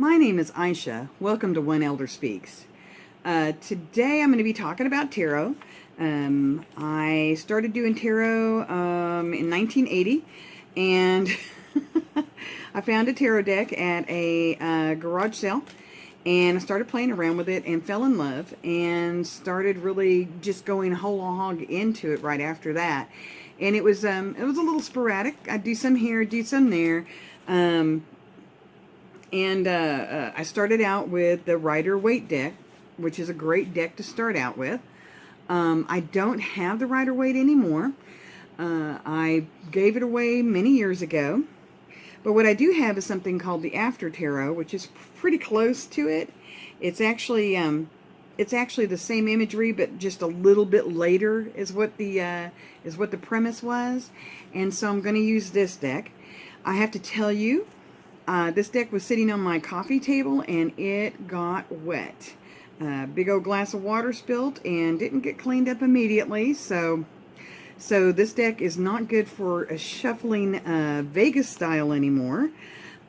My name is Aisha. Welcome to One Elder Speaks. Today I'm going to be talking about tarot. I started doing tarot in 1980, and I found a tarot deck at a garage sale, and I started playing around with it and fell in love and started really just going whole hog into it right after that. And it was a little sporadic. I'd do some here, do some there. I started out with the Rider-Waite deck, which is a great deck to start out with. I don't have the Rider-Waite anymore. I gave it away many years ago. But what I do have is something called the After Tarot, which is pretty close to it. It's actually the same imagery, but just a little bit later is what the premise was. And so I'm going to use this deck. I have to tell you, this deck was sitting on my coffee table and it got wet. Big old glass of water spilled and didn't get cleaned up immediately. So this deck is not good for a shuffling Vegas style anymore.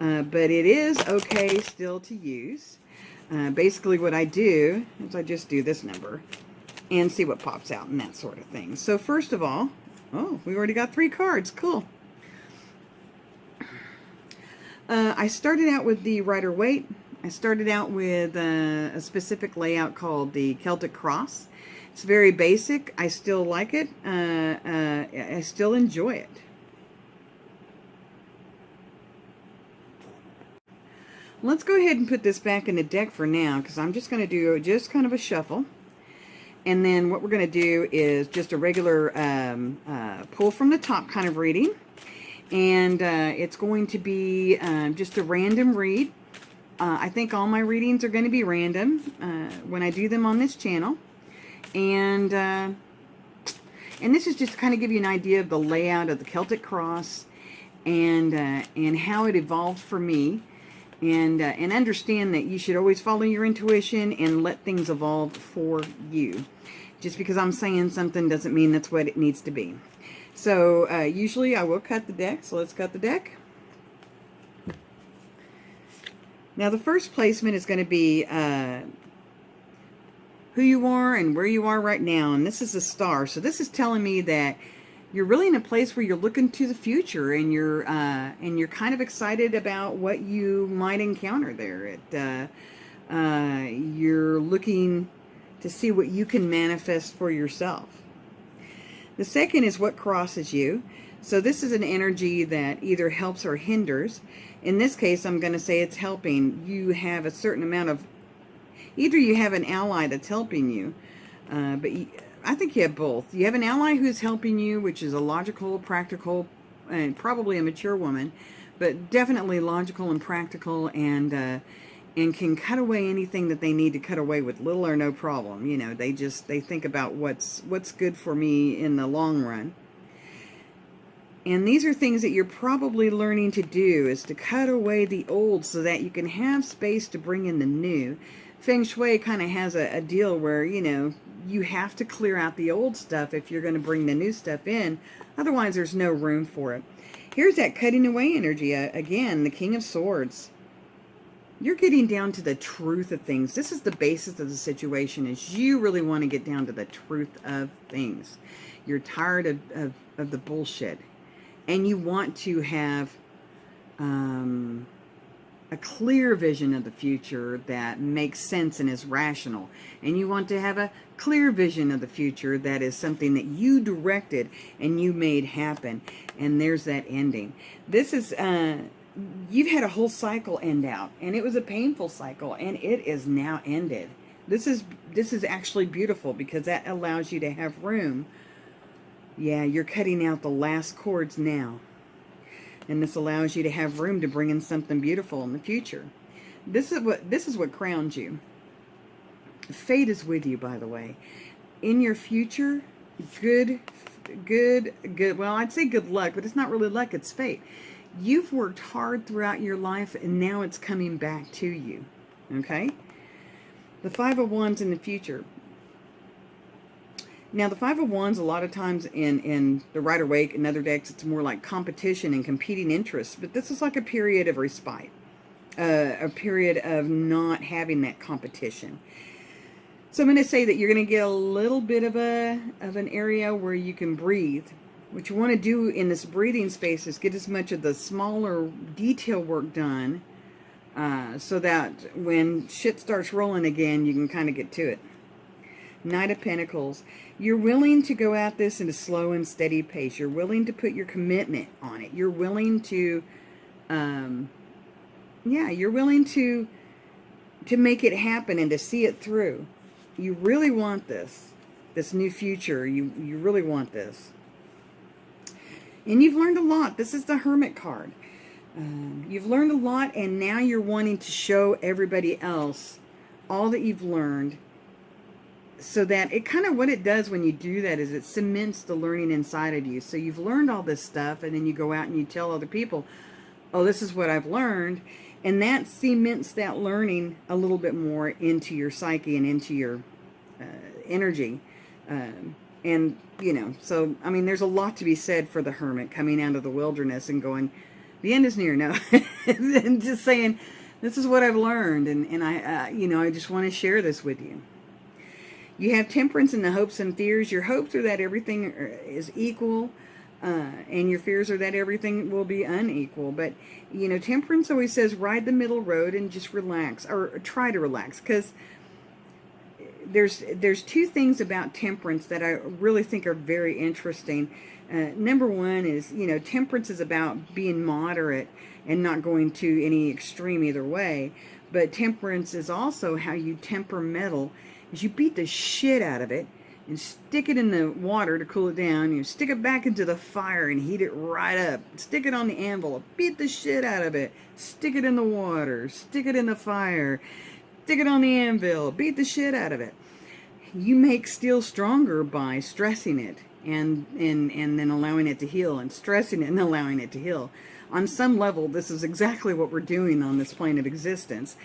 But it is okay still to use. Basically what I do is I just do this number and see what pops out and that sort of thing. So first of all, oh, we already got 3 cards. Cool. I started out with the Rider-Waite. I started out with a specific layout called the Celtic Cross. It's very basic. I still like it. I still enjoy it. Let's go ahead and put this back in the deck for now, because I'm just going to do just kind of a shuffle. And then what we're going to do is just a regular pull from the top kind of reading. And it's going to be just a random read. I think all my readings are going to be random when I do them on this channel. And this is just to kind of give you an idea of the layout of the Celtic Cross and how it evolved for me. And understand that you should always follow your intuition and let things evolve for you. Just because I'm saying something doesn't mean that's what it needs to be. So usually I will cut the deck, so let's cut the deck. Now the first placement is going to be who you are and where you are right now, and this is a star. So this is telling me that you're really in a place where you're looking to the future, and you're kind of excited about what you might encounter there. You're looking to see what you can manifest for yourself. The second is what crosses you. So this is an energy that either helps or hinders. In this case, I'm going to say it's helping. You have a certain amount of, either you have an ally that's helping you, but I think you have both. You have an ally who's helping you, which is a logical, practical, and probably a mature woman, but definitely logical and practical, and can cut away anything that they need to cut away with little or no problem. You know, they think about what's good for me in the long run. And these are things that you're probably learning to do, is to cut away the old so that you can have space to bring in the new. Feng Shui kind of has a deal where, you know, you have to clear out the old stuff if you're going to bring the new stuff in. Otherwise, there's no room for it. Here's that cutting away energy. Again, the King of Swords. You're getting down to the truth of things. This is the basis of the situation, is you really want to get down to the truth of things. You're tired of the bullshit. And you want to have a clear vision of the future that makes sense and is rational. And you want to have a clear vision of the future that is something that you directed and you made happen. And there's that ending. This is, you've had a whole cycle end out, and it was a painful cycle, and it is now ended. This is actually beautiful, because that allows you to have room. Yeah, you're cutting out the last cords now. And this allows you to have room to bring in something beautiful in the future. This is what crowns you. Fate is with you, by the way. In your future, good, well, I'd say good luck, but it's not really luck, it's fate. You've worked hard throughout your life, and now it's coming back to you. Okay? The Five of Wands in the future. Now, the Five of Wands, a lot of times in the Rider-Waite and other decks, it's more like competition and competing interests. But this is like a period of respite. a period of not having that competition. So I'm going to say that you're going to get a little bit of an area where you can breathe. What you want to do in this breathing space is get as much of the smaller detail work done, so that when shit starts rolling again, you can kind of get to it. Knight of Pentacles. You're willing to go at this in a slow and steady pace. You're willing to put your commitment on it. You're willing to, you're willing to make it happen and to see it through. You really want this new future. You really want this. And you've learned a lot. This is the Hermit card. You've learned a lot, and now you're wanting to show everybody else all that you've learned, so that it kind of, what it does when you do that is it cements the learning inside of you. So you've learned all this stuff, and then you go out and you tell other people, oh, this is what I've learned. And that cements that learning a little bit more into your psyche and into your energy. And, you know, so, I mean, there's a lot to be said for the Hermit coming out of the wilderness and going, the end is near. No, and just saying, this is what I've learned. And I, I just want to share this with you. You have Temperance in the hopes and fears. Your hopes are that everything is equal, and your fears are that everything will be unequal. But, Temperance always says ride the middle road and just relax, or try to relax, because there's two things about Temperance that I really think are very interesting. Number one is, Temperance is about being moderate and not going to any extreme either way. But Temperance is also how you temper metal, is you beat the shit out of it and stick it in the water to cool it down. You stick it back into the fire and heat it right up. Stick it on the anvil, beat the shit out of it. Stick it in the water, stick it in the fire, stick it on the anvil, beat the shit out of it. You make steel stronger by stressing it and then allowing it to heal, and stressing it and allowing it to heal. On some level, this is exactly what we're doing on this plane of existence.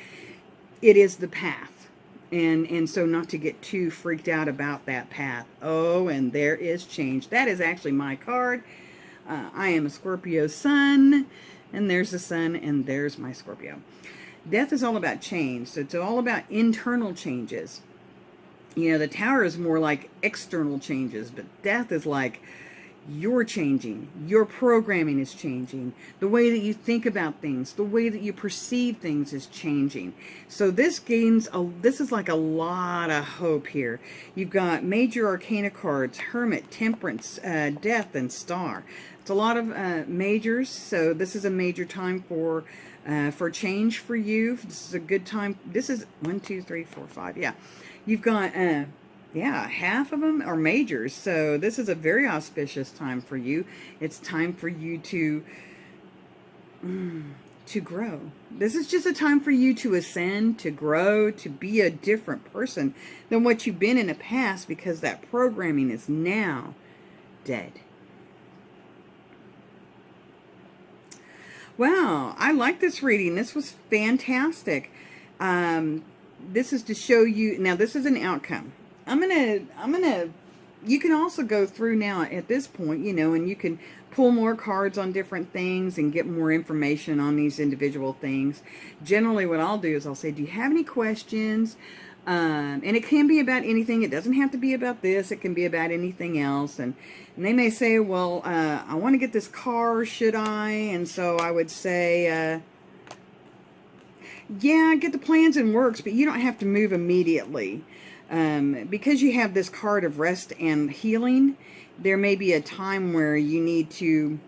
It is the path. And so not to get too freaked out about that path. Oh, and there is change. That is actually my card. I am a Scorpio sun, and there's the sun, and there's my Scorpio. Death is all about change. So it's all about internal changes. The Tower is more like external changes, but death is like you're changing. Your programming is changing. The way that you think about things, the way that you perceive things is changing. So this is like a lot of hope here. You've got major arcana cards, Hermit, Temperance, Death, and Star. It's a lot of majors, so this is a major time for change for you. This is a good time. This is 1, 2, 3, 4, 5. Yeah. You've got, half of them are majors. So this is a very auspicious time for you. It's time for you to grow. This is just a time for you to ascend, to grow, to be a different person than what you've been in the past, because that programming is now dead. Wow, I like this reading. This was fantastic. This is to show you, now this is an outcome. You can also go through now at this point, and you can pull more cards on different things and get more information on these individual things. Generally what I'll do is I'll say, do you have any questions? And it can be about anything. It doesn't have to be about this. It can be about anything else. And they may say, well, I want to get this car, should I? And so I would say, yeah, get the plans and works, but you don't have to move immediately. Because you have this card of rest and healing, there may be a time where you need to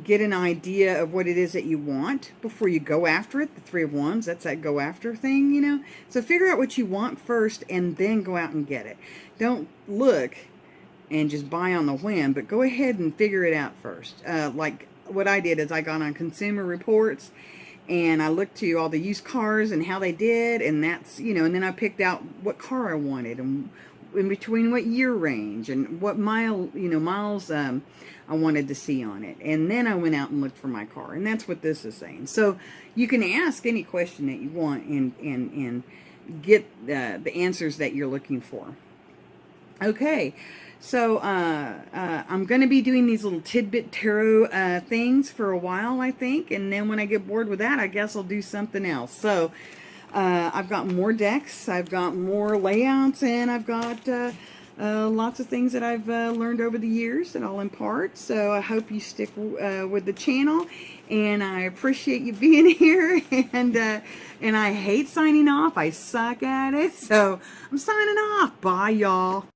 get an idea of what it is that you want before you go after it. The Three of Wands, that's that go after thing, So figure out what you want first and then go out and get it. Don't look and just buy on the whim, but go ahead and figure it out first. Like what I did is I got on Consumer Reports and I looked to all the used cars and how they did, and that's, and then I picked out what car I wanted and in between what year range and what miles I wanted to see on it. And then I went out and looked for my car, and that's what this is saying. So you can ask any question that you want and get the answers that you're looking for. Okay, so I'm going to be doing these little tidbit tarot things for a while, I think, and then when I get bored with that, I guess I'll do something else. So I've got more decks, I've got more layouts, and I've got lots of things that I've learned over the years that I'll impart. So I hope you stick with the channel, and I appreciate you being here. And I hate signing off. I suck at it. So I'm signing off. Bye, y'all.